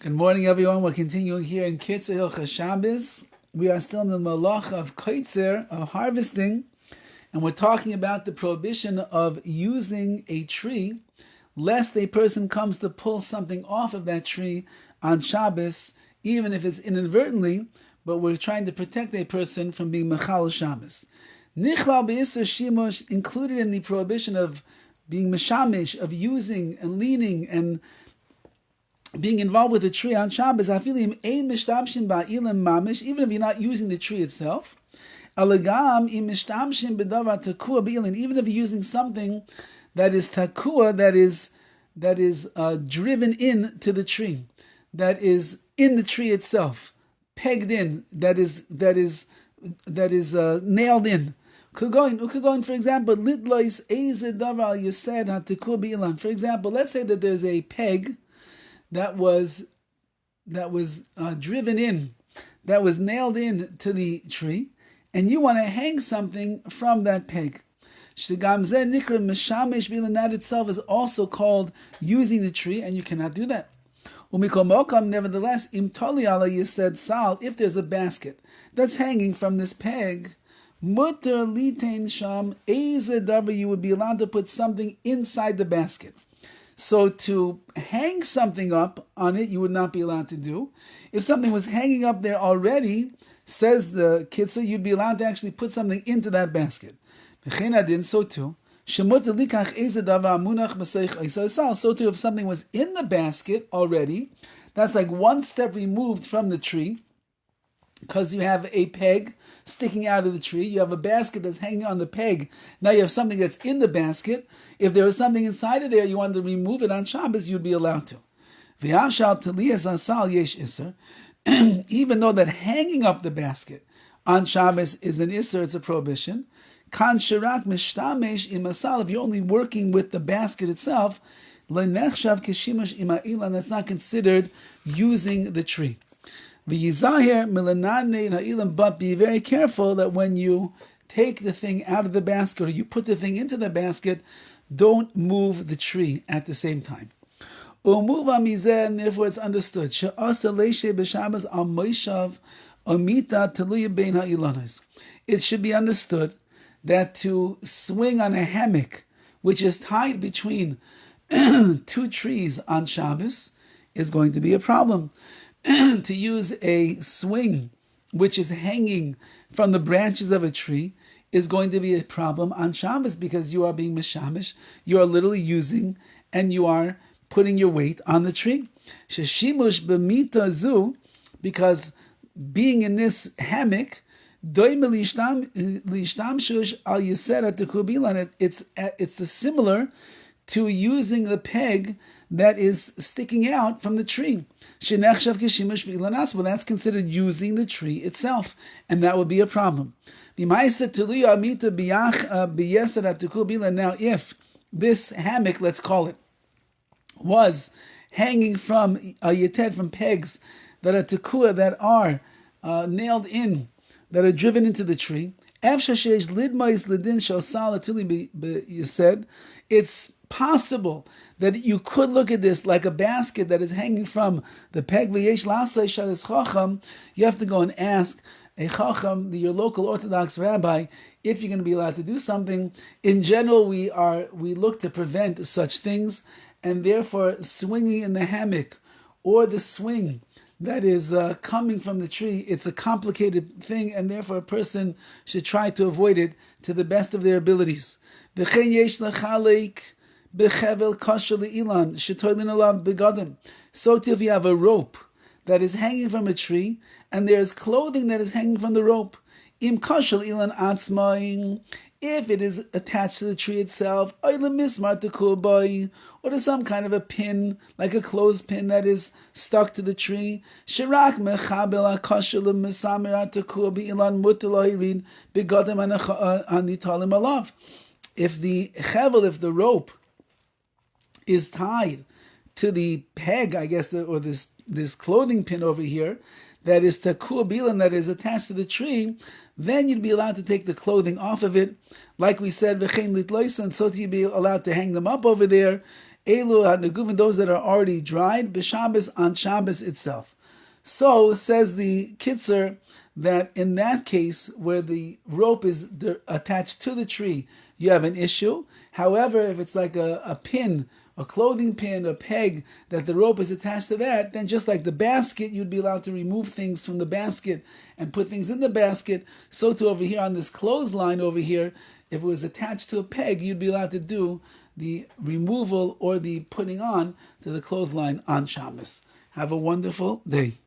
Good morning, everyone. We're continuing here in KITZUR, HILCHOS, SHABBOS. We are still in the malach of KITZUR, of harvesting, and we're talking about the prohibition of using a tree, lest a person comes to pull something off of that tree on Shabbos, even if it's inadvertently, but we're trying to protect a person from being mechal Shabbos. Nichlal be'isur shimush, included in the prohibition of being meshamish, of using and leaning and being involved with the tree on Shabbos, even if you're not using the tree itself, even if you're using something that is takua, that is driven in to the tree, that is in the tree itself, pegged in, that is nailed in. Kugoin, for example, for example, let's say that there's a peg that was driven in, that was nailed in to the tree, and you want to hang something from that peg. That itself is also called using the tree, and you cannot do that. Nevertheless, you said sal, if there's a basket that's hanging from this peg, mutter litain sham, you would be allowed to put something inside the basket. So to hang something up on it, you would not be allowed to do. If something was hanging up there already, says the KITZUR, you'd be allowed to actually put something into that basket. So too. So too, if something was in the basket already, that's like one step removed from the tree, because you have a peg sticking out of the tree, you have a basket that's hanging on the peg, now you have something that's in the basket. If there was something inside of there, you wanted to remove it on Shabbos, you'd be allowed to. Even though that hanging up the basket on Shabbos is an isser, it's a prohibition. If you're only working with the basket itself, that's not considered using the tree. But be very careful that when you take the thing out of the basket or you put the thing into the basket, don't move the tree at the same time. And therefore it's understood. It should be understood that to swing on a hammock, which is tied between two trees on Shabbos, is going to be a problem. To use a swing which is hanging from the branches of a tree is going to be a problem on Shabbos, because you are being meshamish, you are literally using and you are putting your weight on the tree. Sheshimush b'mita zu, because being in this hammock, it's similar to using the peg that is sticking out from the tree. Well, that's considered using the tree itself, and that would be a problem. Now, if this hammock, let's call it, was hanging from a yeted, from pegs that are tekua, that are nailed in, that are driven into the tree, it's possible that you could look at this like a basket that is hanging from the peg. You have to go and ask a chacham, your local Orthodox rabbi, if you're going to be allowed to do something. In general, we look to prevent such things, and therefore swinging in the hammock or the swing that is coming from the tree, it's a complicated thing, and therefore a person should try to avoid it to the best of their abilities. So if you have a rope that is hanging from a tree, and there is clothing that is hanging from the rope, if it is attached to the tree itself, or to some kind of a pin, like a clothespin that is stuck to the tree, if the rope is tied to the peg, I guess, or this clothing pin over here, that is takua bilan, that is attached to the tree, then you'd be allowed to take the clothing off of it. Like we said, v'chein litloisan, so you'd be allowed to hang them up over there. Elu haneguvin, those that are already dried, b'Shabbos, on Shabbos itself. So says the KITZUR that in that case where the rope is attached to the tree, you have an issue. However, if it's like a pin, a clothing pin, a peg, that the rope is attached to that, then just like the basket, you'd be allowed to remove things from the basket and put things in the basket. So too over here on this clothesline over here, if it was attached to a peg, you'd be allowed to do the removal or the putting on to the clothesline on Shabbos. Have a wonderful day.